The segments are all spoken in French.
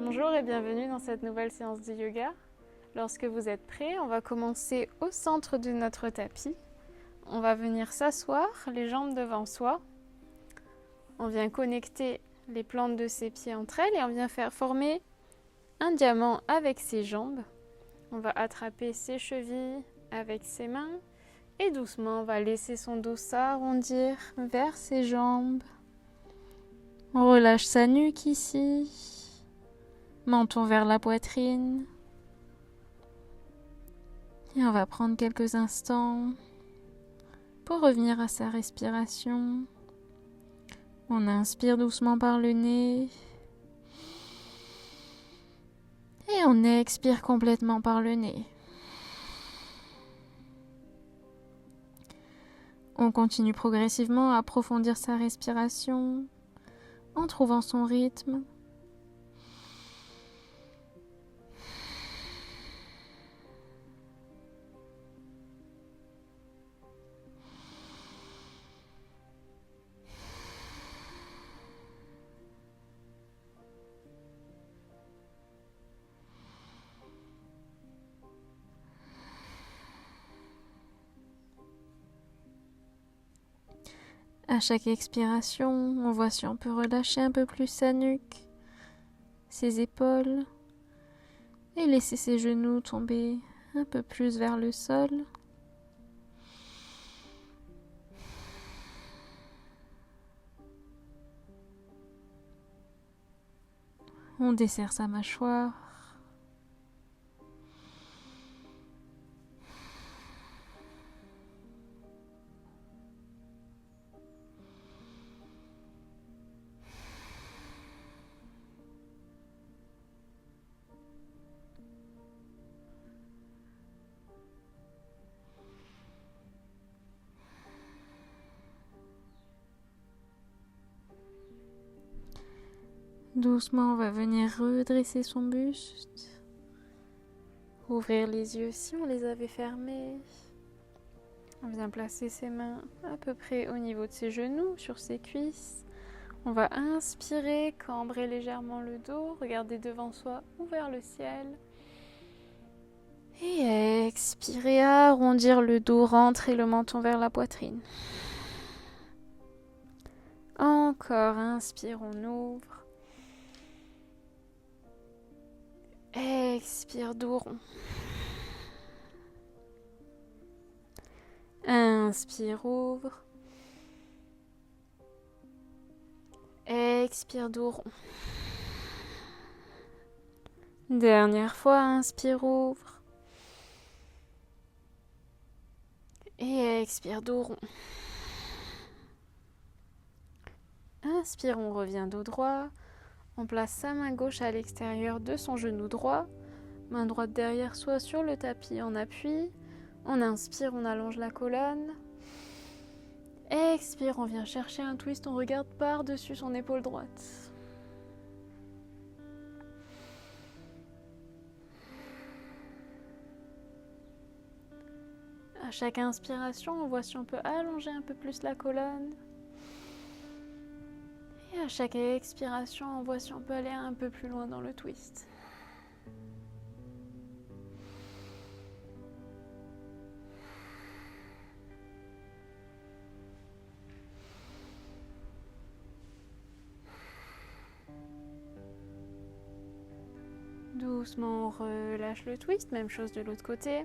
Bonjour et bienvenue dans cette nouvelle séance de yoga. Lorsque vous êtes prêts, on va commencer au centre de notre tapis. On va venir s'asseoir, les jambes devant soi. On vient connecter les plantes de ses pieds entre elles et on vient faire former un diamant avec ses jambes. On va attraper ses chevilles avec ses mains et doucement on va laisser son dos s'arrondir vers ses jambes. On relâche sa nuque ici. Menton vers la poitrine. Et on va prendre quelques instants pour revenir à sa respiration. On inspire doucement par le nez. Et on expire complètement par le nez. On continue progressivement à approfondir sa respiration en trouvant son rythme. À chaque expiration, on voit si on peut relâcher un peu plus sa nuque, ses épaules et laisser ses genoux tomber un peu plus vers le sol. On desserre sa mâchoire. Doucement, on va venir redresser son buste. Ouvrir les yeux si on les avait fermés. On vient placer ses mains à peu près au niveau de ses genoux, sur ses cuisses. On va inspirer, cambrer légèrement le dos, regarder devant soi ou vers le ciel. Et expirer, arrondir le dos, rentrer le menton vers la poitrine. Encore, inspire, on ouvre. Expire, dos rond. Inspire, ouvre. Expire, dos rond. Dernière fois, inspire, ouvre. Et expire, dos rond. Inspire, on revient dos droit. On place sa main gauche à l'extérieur de son genou droit. Main droite derrière soi sur le tapis en appui. On inspire, on allonge la colonne. Expire, on vient chercher un twist, on regarde par-dessus son épaule droite. À chaque inspiration, on voit si on peut allonger un peu plus la colonne. Et à chaque expiration, on voit si on peut aller un peu plus loin dans le twist. Doucement, on relâche le twist, même chose de l'autre côté.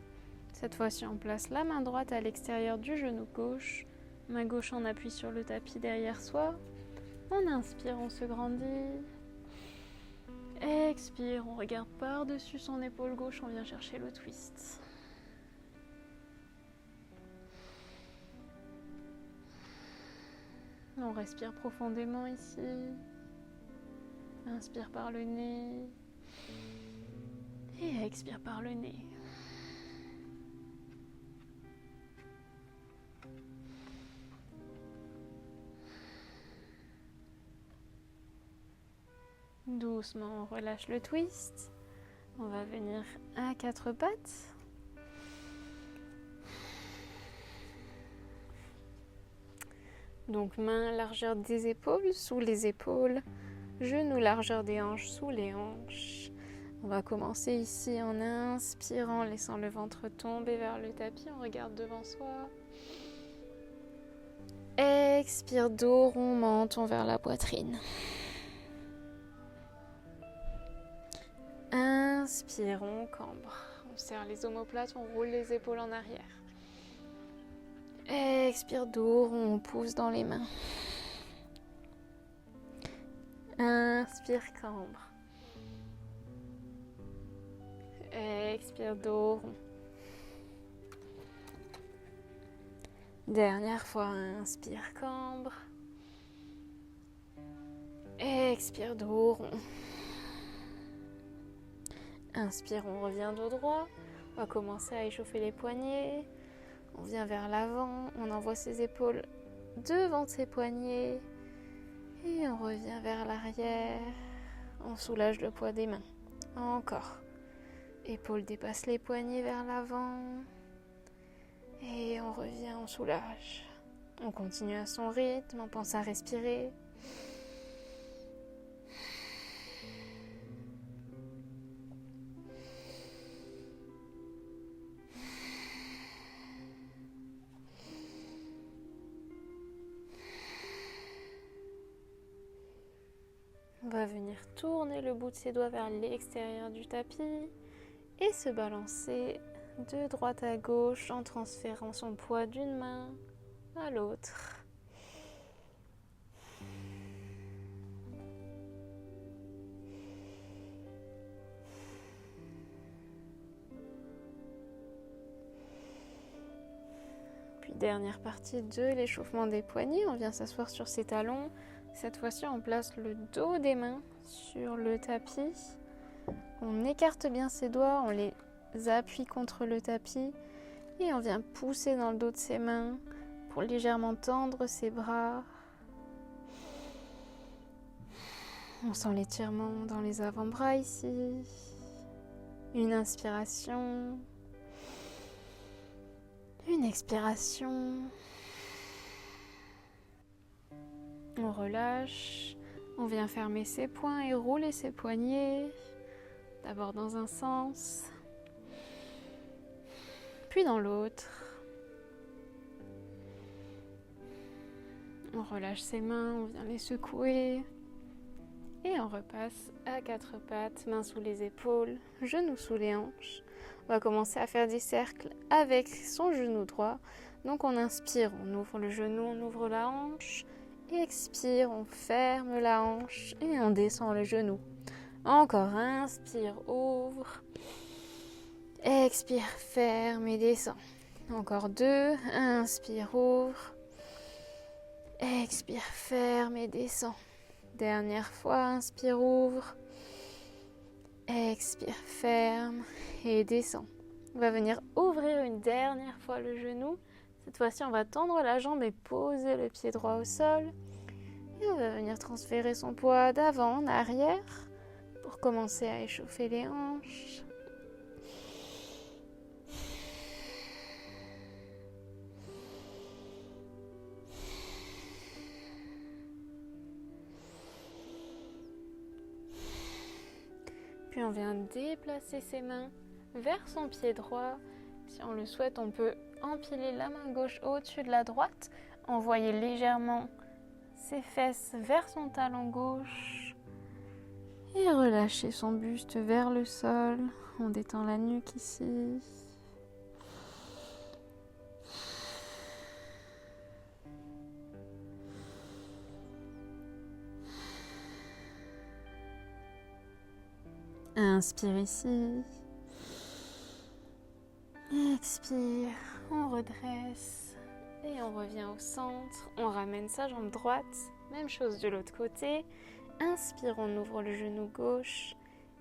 Cette fois-ci, on place la main droite à l'extérieur du genou gauche. Main gauche en appui sur le tapis derrière soi. On inspire, on se grandit. Expire, on regarde par-dessus son épaule gauche, on vient chercher le twist. On respire profondément ici. Inspire par le nez. Et expire par le nez. Doucement, on relâche le twist. On va venir à quatre pattes. Donc main largeur des épaules, sous les épaules. Genoux, largeur des hanches sous les hanches. On va commencer ici en inspirant, laissant le ventre tomber vers le tapis. On regarde devant soi. Expire, dos rond, menton vers la poitrine. Inspire, on cambre. On serre les omoplates, on roule les épaules en arrière. Expire, dos rond, on pousse dans les mains. Inspire, cambre. Expire, dos rond. Dernière fois, inspire, cambre. Expire, dos rond. Inspire, on revient dos droit. On va commencer à échauffer les poignets. On vient vers l'avant. On envoie ses épaules devant ses poignets. Et on revient vers l'arrière. On soulage le poids des mains. Encore. Épaules dépassent les poignets vers l'avant. Et on revient, on soulage. On continue à son rythme, on pense à respirer. On va venir tourner le bout de ses doigts vers l'extérieur du tapis et se balancer de droite à gauche en transférant son poids d'une main à l'autre. Puis dernière partie de l'échauffement des poignets, on vient s'asseoir sur ses talons. Cette fois-ci, on place le dos des mains sur le tapis. On écarte bien ses doigts, on les appuie contre le tapis et on vient pousser dans le dos de ses mains pour légèrement tendre ses bras. On sent l'étirement dans les avant-bras ici. Une inspiration. Une expiration. On relâche. On vient fermer ses poings et rouler ses poignets. D'abord dans un sens, puis dans l'autre. On relâche ses mains, on vient les secouer. Et on repasse à quatre pattes, mains sous les épaules, genoux sous les hanches. On va commencer à faire des cercles avec son genou droit. Donc on inspire, on ouvre le genou, on ouvre la hanche. Expire, on ferme la hanche et on descend le genou. Encore, inspire, ouvre. Expire, ferme et descend. Encore 2, inspire, ouvre. Expire, ferme et descend. Dernière fois, inspire, ouvre. Expire, ferme et descend. On va venir ouvrir une dernière fois le genou. Cette fois-ci, on va tendre la jambe et poser le pied droit au sol. Et on va venir transférer son poids d'avant en arrière pour commencer à échauffer les hanches. Puis on vient déplacer ses mains vers son pied droit. Si on le souhaite, on peut empiler la main gauche au-dessus de la droite, envoyer légèrement ses fesses vers son talon gauche et relâcher son buste vers le sol. On détend la nuque ici. Inspire ici. Expire, on redresse et on revient au centre. On ramène sa jambe droite. Même chose de l'autre côté. Inspire, on ouvre le genou gauche.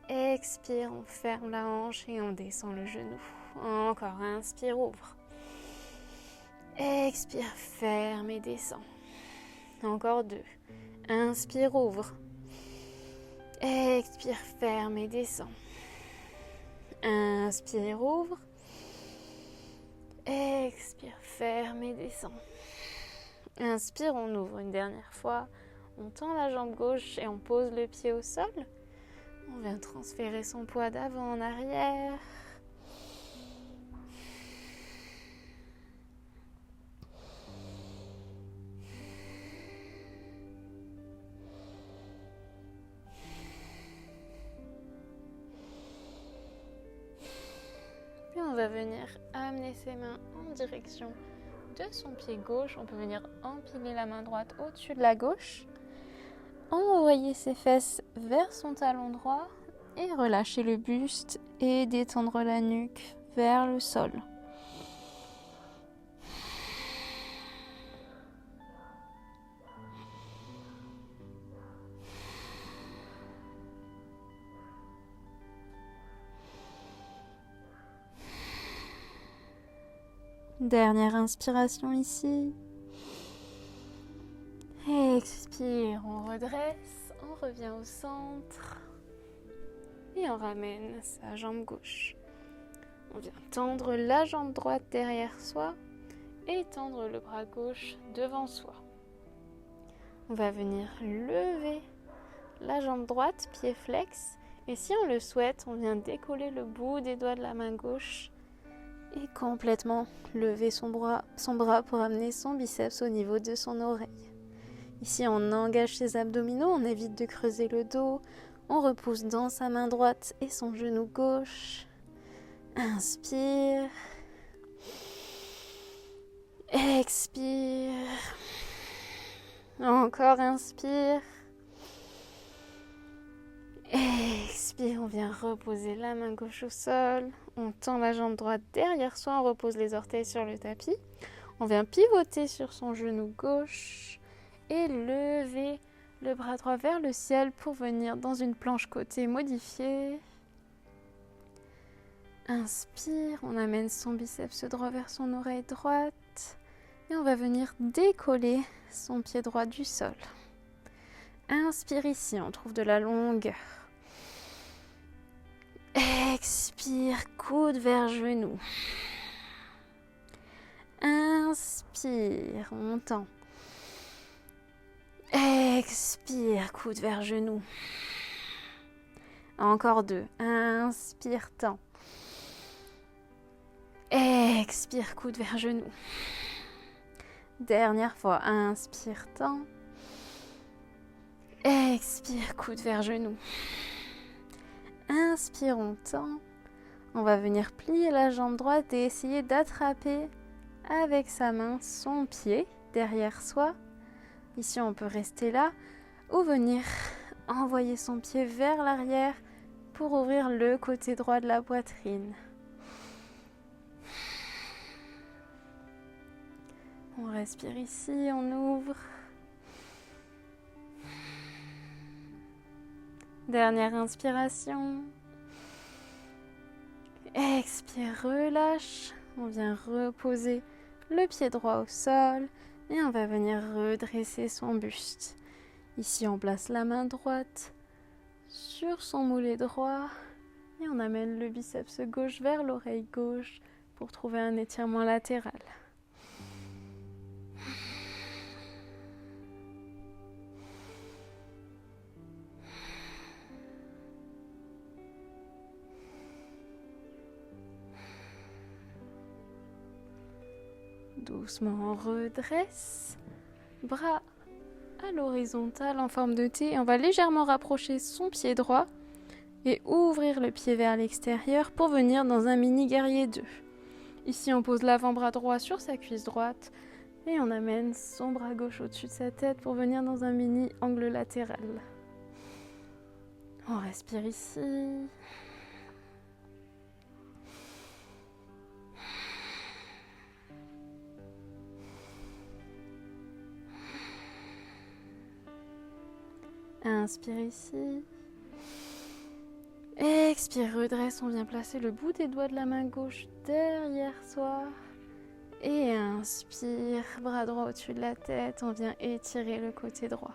Expire, on ferme la hanche et on descend le genou. Encore, inspire, ouvre. Expire, ferme et descend. Encore 2. Inspire, ouvre. Expire, ferme et descend. Inspire, ouvre. Expire, ferme et descend. Inspire, on ouvre une dernière fois. On tend la jambe gauche et on pose le pied au sol. On vient transférer son poids d'avant en arrière. Puis on va venir amener ses mains en direction de son pied gauche. On peut venir empiler la main droite au-dessus de la gauche. Envoyer ses fesses vers son talon droit et relâcher le buste et détendre la nuque vers le sol. Dernière inspiration ici. Expire, on redresse, on revient au centre et on ramène sa jambe gauche. On vient tendre la jambe droite derrière soi et tendre le bras gauche devant soi. On va venir lever la jambe droite, pied flex, et si on le souhaite, on vient décoller le bout des doigts de la main gauche et complètement lever son bras pour amener son biceps au niveau de son oreille. Ici, on engage ses abdominaux, on évite de creuser le dos, on repousse dans sa main droite et son genou gauche. Inspire, expire, encore inspire, expire, on vient reposer la main gauche au sol, on tend la jambe droite derrière soi, on repose les orteils sur le tapis, on vient pivoter sur son genou gauche et lever le bras droit vers le ciel pour venir dans une planche côté modifiée. Inspire, on amène son biceps droit vers son oreille droite et on va venir décoller son pied droit du sol. Inspire ici, on trouve de la longueur. Expire, coude vers genou. Inspire, on tend. Expire, coude vers genou. Encore 2. Inspire, tend. Expire, coude vers genou. Dernière fois. Inspire, tend. Expire, coude vers genou. Inspire, on tend. On va venir plier la jambe droite et essayer d'attraper avec sa main son pied derrière soi. Ici, on peut rester là ou venir envoyer son pied vers l'arrière pour ouvrir le côté droit de la poitrine. On respire ici, on ouvre. Dernière inspiration. Expire, relâche. On vient reposer le pied droit au sol. Et on va venir redresser son buste. Ici, on place la main droite sur son mollet droit. Et on amène le biceps gauche vers l'oreille gauche pour trouver un étirement latéral. Doucement, on redresse. Bras à l'horizontale en forme de T. On va légèrement rapprocher son pied droit et ouvrir le pied vers l'extérieur pour venir dans un mini guerrier 2. Ici, on pose l'avant-bras droit sur sa cuisse droite et on amène son bras gauche au-dessus de sa tête pour venir dans un mini angle latéral. On respire ici. Inspire ici. Expire, redresse. On vient placer le bout des doigts de la main gauche derrière soi. Et inspire, bras droit au-dessus de la tête. On vient étirer le côté droit.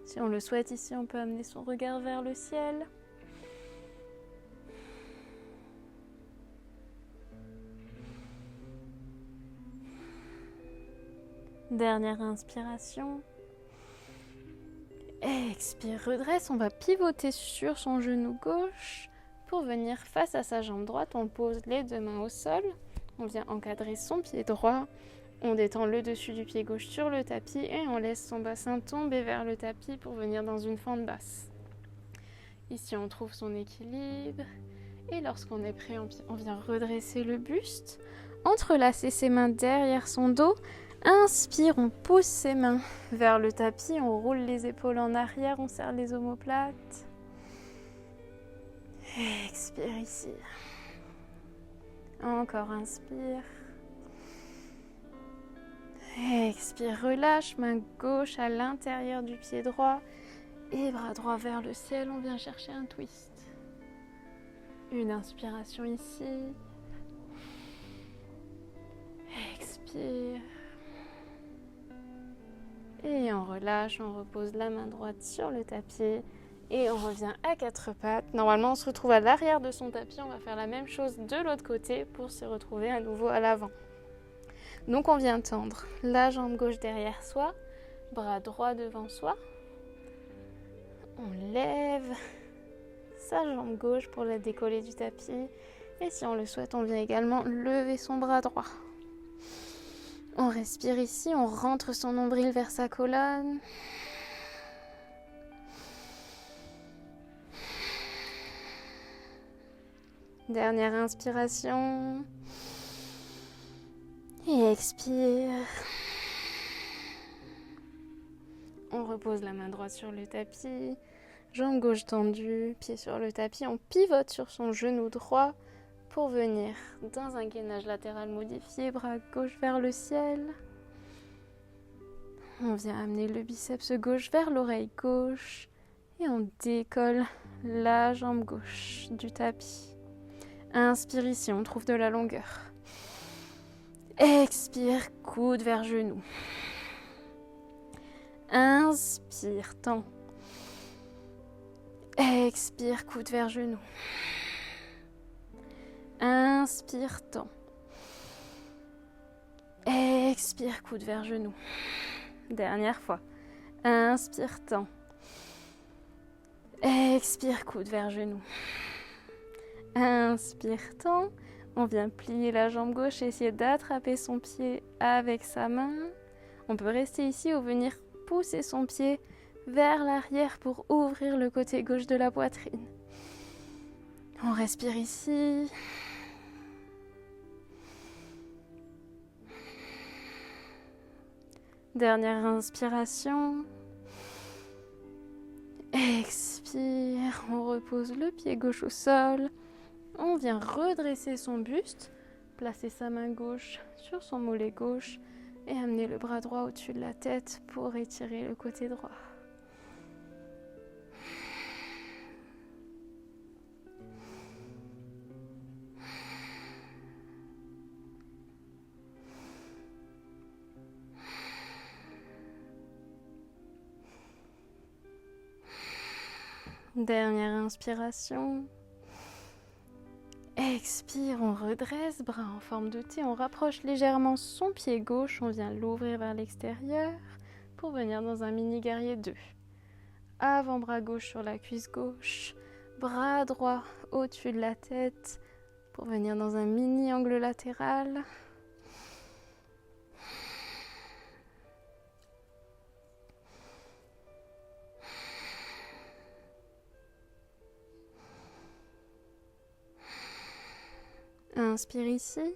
Si on le souhaite ici, on peut amener son regard vers le ciel. Dernière inspiration. Expire, redresse. On va pivoter sur son genou gauche pour venir face à sa jambe droite. On pose les deux mains au sol. On vient encadrer son pied droit. On détend le dessus du pied gauche sur le tapis et on laisse son bassin tomber vers le tapis pour venir dans une fente basse. Ici, on trouve son équilibre. Et lorsqu'on est prêt, on vient redresser le buste, entrelacer ses mains derrière son dos. Inspire, on pousse ses mains vers le tapis, on roule les épaules en arrière, on serre les omoplates. Expire ici. Encore inspire. Expire, relâche, main gauche à l'intérieur du pied droit et bras droit vers le ciel, on vient chercher un twist. Une inspiration ici. Expire. Et on relâche, on repose la main droite sur le tapis et on revient à quatre pattes. Normalement, on se retrouve à l'arrière de son tapis. On va faire la même chose de l'autre côté pour se retrouver à nouveau à l'avant. Donc, on vient tendre la jambe gauche derrière soi, bras droit devant soi. On lève sa jambe gauche pour la décoller du tapis. Et si on le souhaite, on vient également lever son bras droit. On respire ici, on rentre son nombril vers sa colonne. Dernière inspiration. Et expire. On repose la main droite sur le tapis. Jambe gauche tendue, pied sur le tapis. On pivote sur son genou droit pour venir dans un gainage latéral modifié, bras gauche vers le ciel. On vient amener le biceps gauche vers l'oreille gauche et on décolle la jambe gauche du tapis. Inspire ici, on trouve de la longueur. Expire, coude vers genou. Inspire, tend. Expire, coude vers genou. Inspire, tend. Expire, coude vers genou. Dernière fois. Inspire, tend. Expire, coude vers genou. Inspire, tend. On vient plier la jambe gauche et essayer d'attraper son pied avec sa main. On peut rester ici ou venir pousser son pied vers l'arrière pour ouvrir le côté gauche de la poitrine. On respire ici. Dernière inspiration. Expire. On repose le pied gauche au sol. On vient redresser son buste, placer sa main gauche sur son mollet gauche et amener le bras droit au-dessus de la tête pour étirer le côté droit. Dernière inspiration. Expire, on redresse, bras en forme de T. On rapproche légèrement son pied gauche. On vient l'ouvrir vers l'extérieur pour venir dans un mini guerrier 2. Avant-bras gauche sur la cuisse gauche. Bras droit au-dessus de la tête pour venir dans un mini angle latéral. Inspire ici.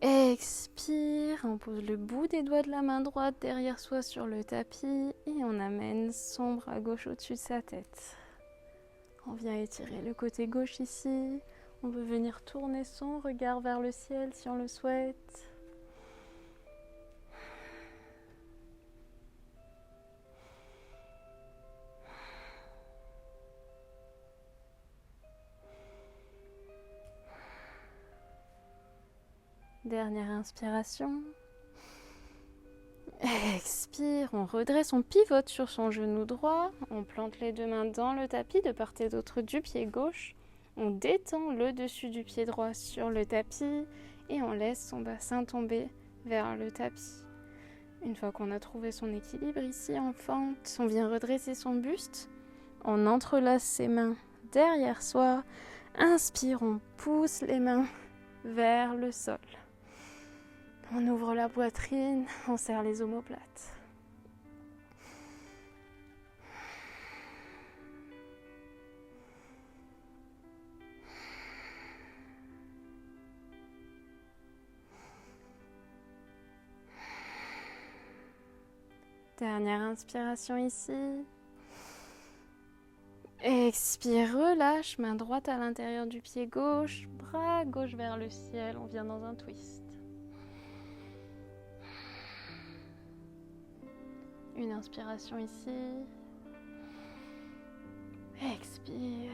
Expire, on pose le bout des doigts de la main droite derrière soi sur le tapis et on amène son bras gauche au-dessus de sa tête. On vient étirer le côté gauche ici. On peut venir tourner son regard vers le ciel si on le souhaite. Dernière inspiration. Expire, on redresse, on pivote sur son genou droit. On plante les deux mains dans le tapis de part et d'autre du pied gauche. On détend le dessus du pied droit sur le tapis et on laisse son bassin tomber vers le tapis. Une fois qu'on a trouvé son équilibre ici en fente, on vient redresser son buste. On entrelace ses mains derrière soi. Inspire, on pousse les mains vers le sol. On ouvre la poitrine, on serre les omoplates. Dernière inspiration ici. Expire, relâche, main droite à l'intérieur du pied gauche, bras gauche vers le ciel, on vient dans un twist. Une inspiration ici. Expire.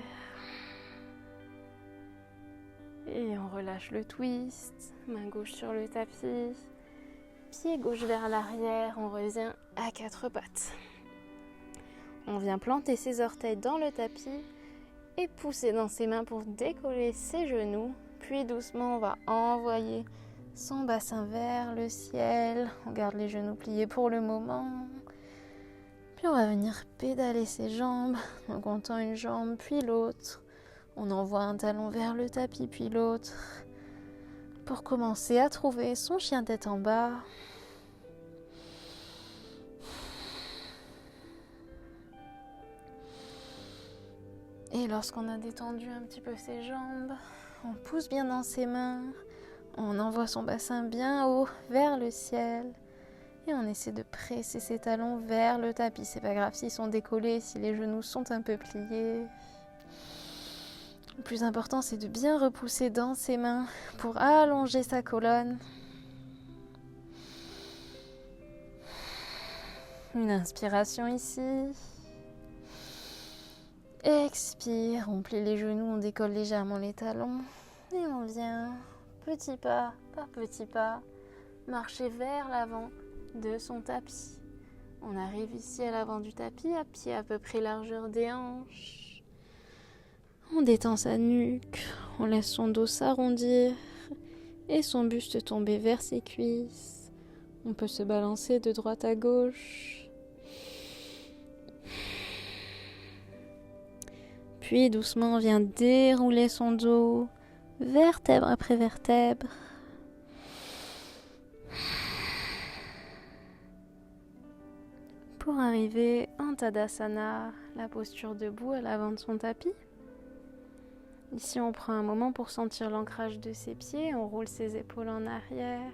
Et on relâche le twist, main gauche sur le tapis, pied gauche vers l'arrière, on revient à quatre pattes. On vient planter ses orteils dans le tapis et pousser dans ses mains pour décoller ses genoux. Puis doucement, on va envoyer son bassin vers le ciel. On garde les genoux pliés pour le moment. Puis on va venir pédaler ses jambes. Donc on tend une jambe puis l'autre. On envoie un talon vers le tapis puis l'autre. Pour commencer à trouver son chien tête en bas. Et lorsqu'on a détendu un petit peu ses jambes, on pousse bien dans ses mains, on envoie son bassin bien haut vers le ciel et on essaie de presser ses talons vers le tapis. C'est pas grave s'ils sont décollés, si les genoux sont un peu pliés. Le plus important, c'est de bien repousser dans ses mains pour allonger sa colonne. Une inspiration ici. Expire, on plie les genoux, on décolle légèrement les talons et on vient, petit pas par petit pas, marcher vers l'avant de son tapis. On arrive ici à l'avant du tapis, à pied à peu près largeur des hanches. On détend sa nuque, on laisse son dos s'arrondir et son buste tomber vers ses cuisses. On peut se balancer de droite à gauche. Puis doucement, on vient dérouler son dos, vertèbre après vertèbre. Pour arriver en Tadasana, la posture debout à l'avant de son tapis. Ici, on prend un moment pour sentir l'ancrage de ses pieds, on roule ses épaules en arrière,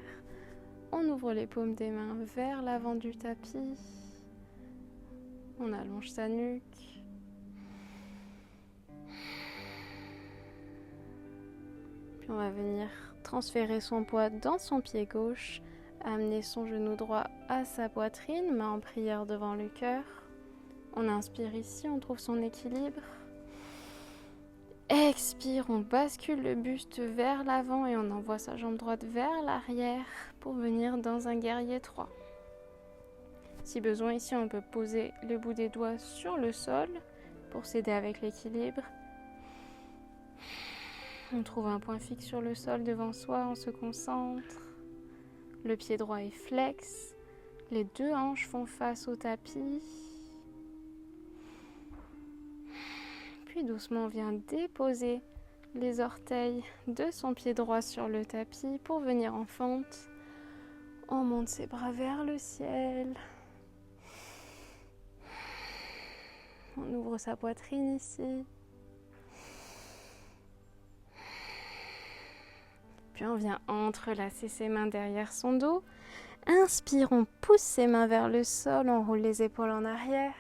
on ouvre les paumes des mains vers l'avant du tapis, on allonge sa nuque. Puis on va venir transférer son poids dans son pied gauche, amener son genou droit à sa poitrine, main en prière devant le cœur. On inspire ici, on trouve son équilibre. Expire, on bascule le buste vers l'avant et on envoie sa jambe droite vers l'arrière pour venir dans un guerrier 3. Si besoin, ici, on peut poser le bout des doigts sur le sol pour s'aider avec l'équilibre. On trouve un point fixe sur le sol devant soi, on se concentre. Le pied droit est flex. Les deux hanches font face au tapis. Puis doucement, on vient déposer les orteils de son pied droit sur le tapis pour venir en fente. On monte ses bras vers le ciel. On ouvre sa poitrine ici. Puis on vient entrelacer ses mains derrière son dos. Inspire, on pousse ses mains vers le sol, on roule les épaules en arrière.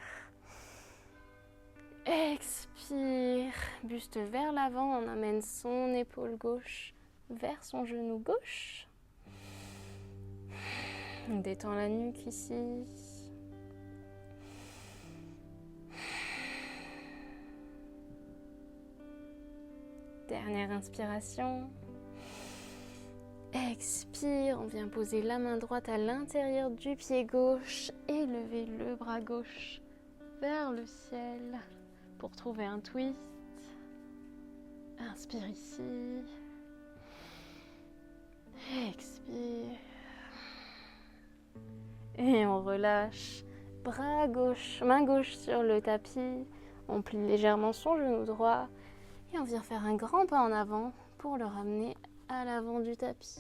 Expire, buste vers l'avant, on amène son épaule gauche vers son genou gauche. On détend la nuque ici. Dernière inspiration. Expire, on vient poser la main droite à l'intérieur du pied gauche et lever le bras gauche vers le ciel pour trouver un twist. Inspire ici. Expire. Et on relâche. Bras gauche, main gauche sur le tapis. On plie légèrement son genou droit. Et on vient faire un grand pas en avant pour le ramener à l'avant du tapis.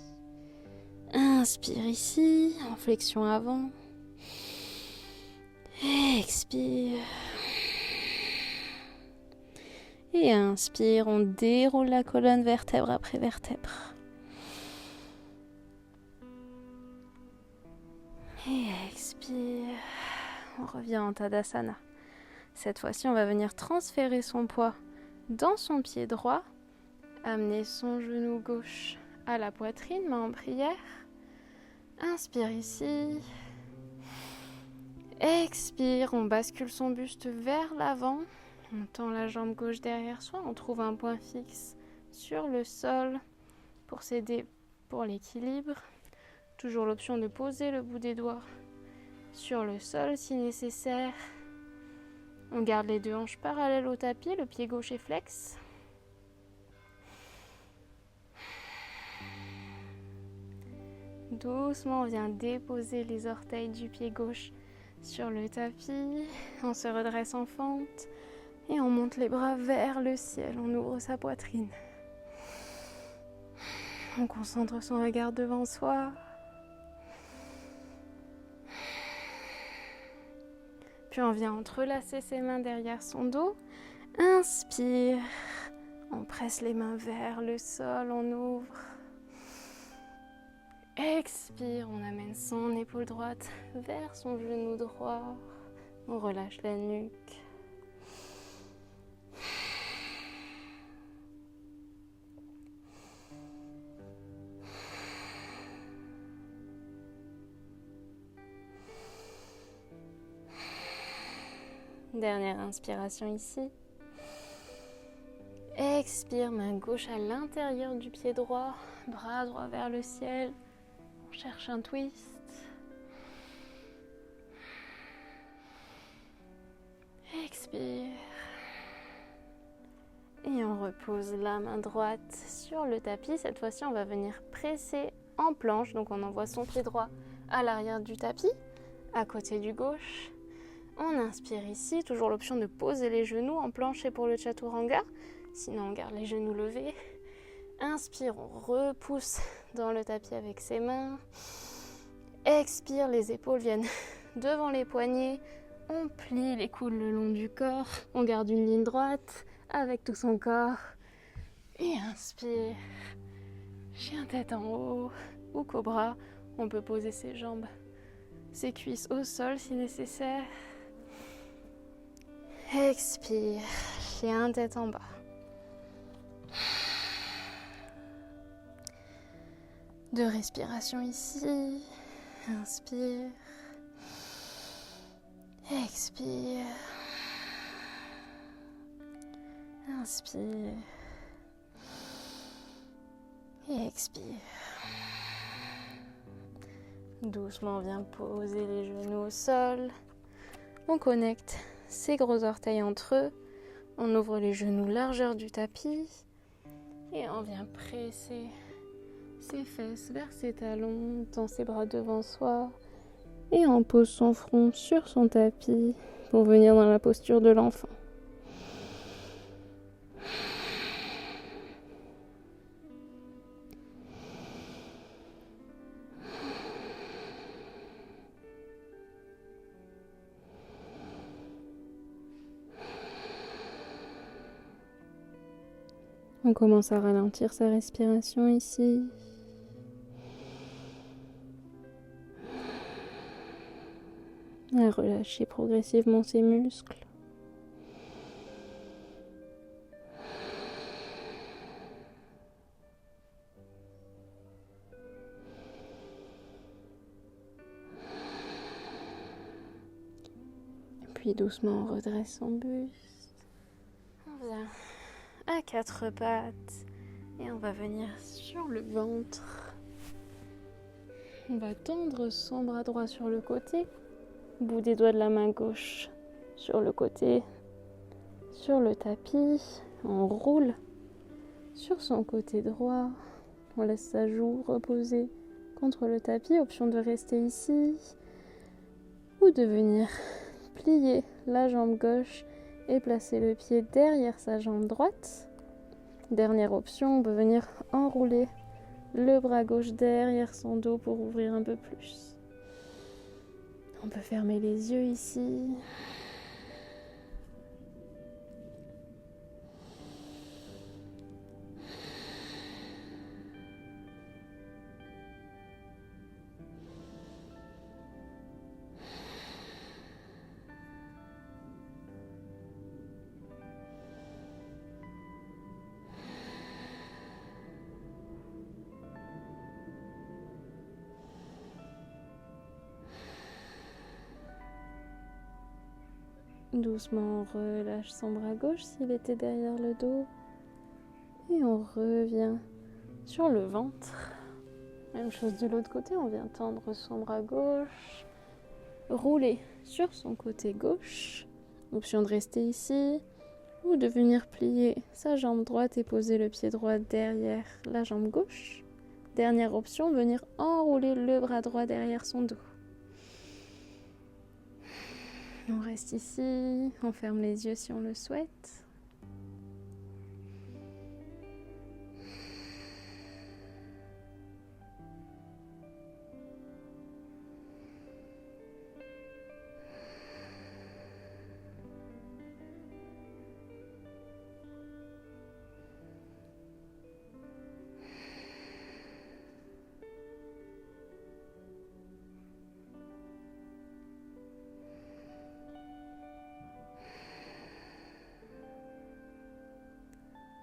Inspire ici, en flexion avant. Expire. Et inspire, on déroule la colonne vertèbre après vertèbre. Et expire. On revient en Tadasana. Cette fois-ci, on va venir transférer son poids dans son pied droit. Amener son genou gauche à la poitrine, main en prière. Inspire ici. Expire, on bascule son buste vers l'avant. On tend la jambe gauche derrière soi. On trouve un point fixe sur le sol pour s'aider pour l'équilibre. Toujours l'option de poser le bout des doigts sur le sol si nécessaire. On garde les deux hanches parallèles au tapis, le pied gauche est flex. Doucement, on vient déposer les orteils du pied gauche sur le tapis. On se redresse en fente et on monte les bras vers le ciel. On ouvre sa poitrine. On concentre son regard devant soi. Puis on vient entrelacer ses mains derrière son dos. Inspire. On presse les mains vers le sol, on ouvre. Expire, on amène son épaule droite vers son genou droit. On relâche la nuque. Dernière inspiration ici. Expire, main gauche à l'intérieur du pied droit, bras droit vers le ciel. On cherche un twist. Expire. Et on repose la main droite sur le tapis. Cette fois-ci, on va venir presser en planche. Donc on envoie son pied droit à l'arrière du tapis, à côté du gauche. On inspire ici, toujours l'option de poser les genoux en planche et pour le chaturanga. Sinon, on garde les genoux levés. Inspire, on repousse dans le tapis avec ses mains. Expire, les épaules viennent devant les poignets. On plie les coudes le long du corps. On garde une ligne droite avec tout son corps. Et inspire. Chien tête en haut ou cobra. On peut poser ses jambes, ses cuisses au sol si nécessaire. Expire. Chien tête en bas. Deux respirations ici. Inspire. Expire. Inspire. Et expire. Doucement, on vient poser les genoux au sol. On connecte ses gros orteils entre eux. On ouvre les genoux largeur du tapis. Et on vient presser ses fesses vers ses talons. On tend ses bras devant soi. Et on pose son front sur son tapis pour venir dans la posture de l'enfant. On commence à ralentir sa respiration ici. À relâcher progressivement ses muscles. Et puis doucement on redresse son buste. On vient à quatre pattes et on va venir sur le ventre. On va tendre son bras droit sur le côté, bout des doigts de la main gauche sur le côté, sur le tapis. On roule sur son côté droit. On laisse sa joue reposer contre le tapis. Option de rester ici. ou de venir plier la jambe gauche et placer le pied derrière sa jambe droite. Dernière option, on peut venir enrouler le bras gauche derrière son dos pour ouvrir un peu plus. On peut fermer les yeux ici. Doucement, on relâche son bras gauche s'il était derrière le dos. Et on revient sur le ventre. Même chose de l'autre côté, on vient tendre son bras gauche. Rouler sur son côté gauche. Option de rester ici. Ou de venir plier sa jambe droite et poser le pied droit derrière la jambe gauche. Dernière option, venir enrouler le bras droit derrière son dos. On reste ici, on ferme les yeux si on le souhaite.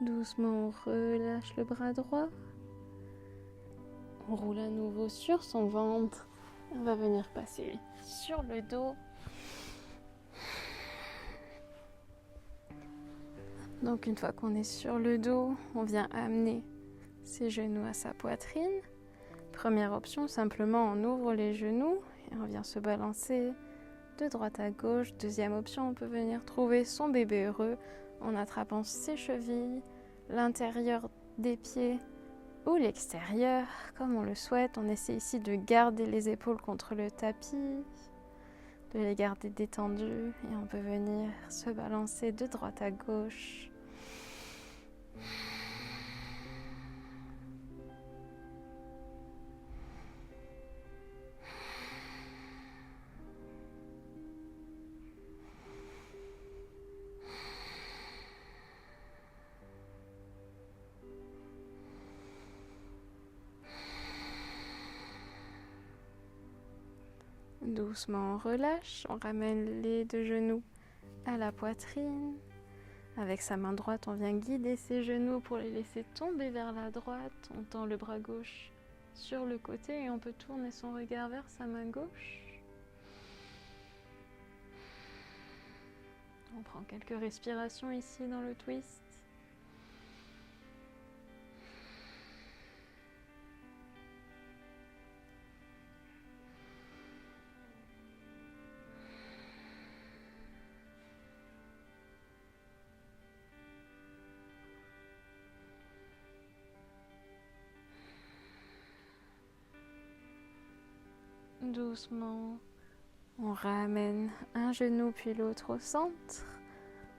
Doucement, on relâche le bras droit. On roule à nouveau sur son ventre. On va venir passer sur le dos. Donc une fois qu'on est sur le dos, on vient amener ses genoux à sa poitrine. Première option, simplement on ouvre les genoux et on vient se balancer de droite à gauche. Deuxième option, on peut venir trouver son bébé heureux en attrapant ses chevilles, l'intérieur des pieds ou l'extérieur, comme on le souhaite. On essaie ici de garder les épaules contre le tapis, de les garder détendues et on peut venir se balancer de droite à gauche. Doucement, on relâche, on ramène les deux genoux à la poitrine. Avec sa main droite, on vient guider ses genoux pour les laisser tomber vers la droite. On tend le bras gauche sur le côté et on peut tourner son regard vers sa main gauche. On prend quelques respirations ici dans le twist. Doucement, on ramène un genou puis l'autre au centre.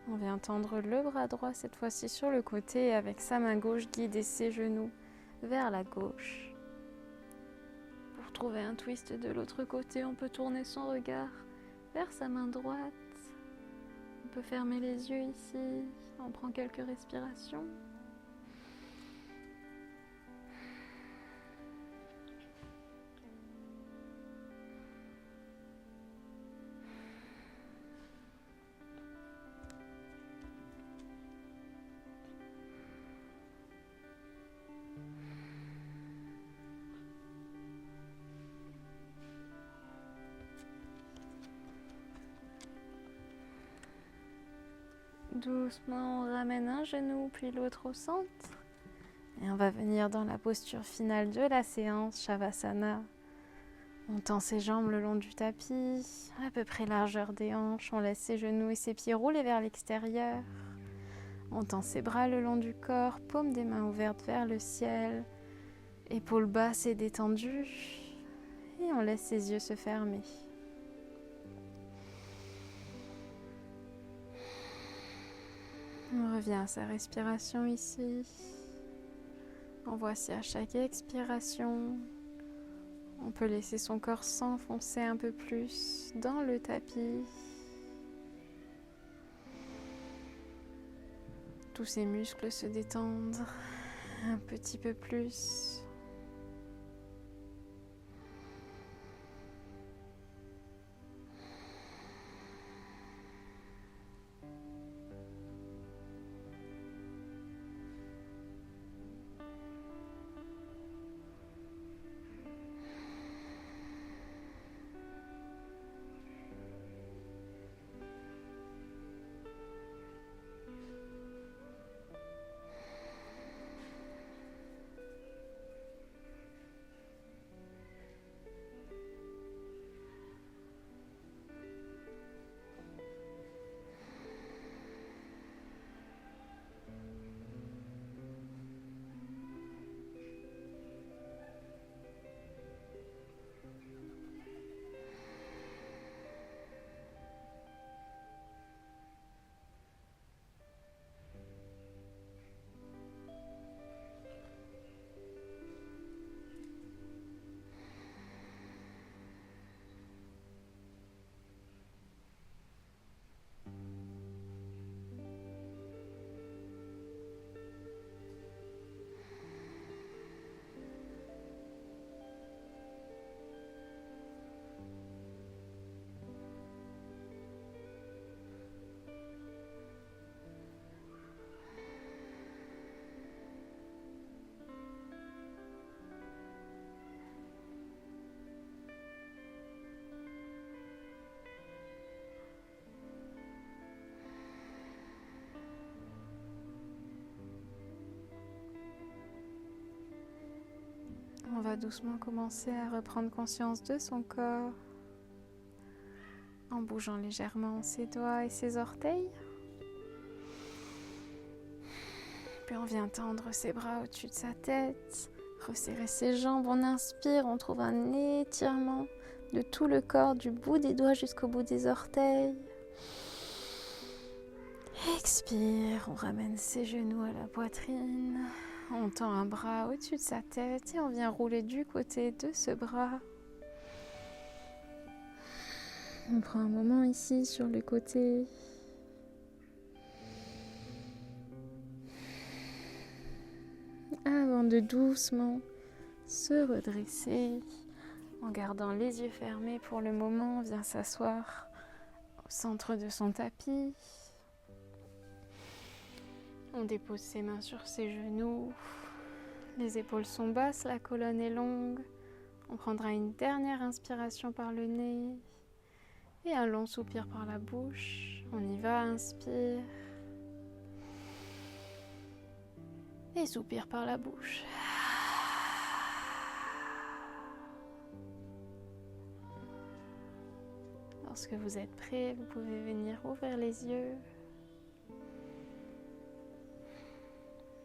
On vient tendre le bras droit cette fois-ci sur le côté et avec sa main gauche guider ses genoux vers la gauche. Pour trouver un twist de l'autre côté, on peut tourner son regard vers sa main droite. On peut fermer les yeux ici. On prend quelques respirations. Doucement, on ramène un genou puis l'autre au centre. Et on va venir dans la posture finale de la séance, Shavasana. On tend ses jambes le long du tapis, à peu près largeur des hanches. On laisse ses genoux et ses pieds rouler vers l'extérieur. On tend ses bras le long du corps, paumes des mains ouvertes vers le ciel. Épaules basses et détendues. Et on laisse ses yeux se fermer. revient à sa respiration ici. On voit si à chaque expiration, on peut laisser son corps s'enfoncer un peu plus dans le tapis. Tous ses muscles se détendent un petit peu plus. On va doucement commencer à reprendre conscience de son corps en bougeant légèrement ses doigts et ses orteils. Puis on vient tendre ses bras au-dessus de sa tête, resserrer ses jambes. On inspire, on trouve un étirement de tout le corps, du bout des doigts jusqu'au bout des orteils. Expire, on ramène ses genoux à la poitrine. On tend un bras au-dessus de sa tête et on vient rouler du côté de ce bras. On prend un moment ici sur le côté. Avant de doucement se redresser, en gardant les yeux fermés pour le moment, on vient s'asseoir au centre de son tapis. On dépose ses mains sur ses genoux, les épaules sont basses, la colonne est longue. On prendra une dernière inspiration par le nez et un long soupir par la bouche. On y va, inspire et soupire par la bouche. Lorsque vous êtes prêt, vous pouvez venir ouvrir les yeux.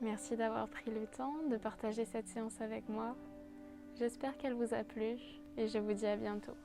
Merci d'avoir pris le temps de partager cette séance avec moi. J'espère qu'elle vous a plu et je vous dis à bientôt.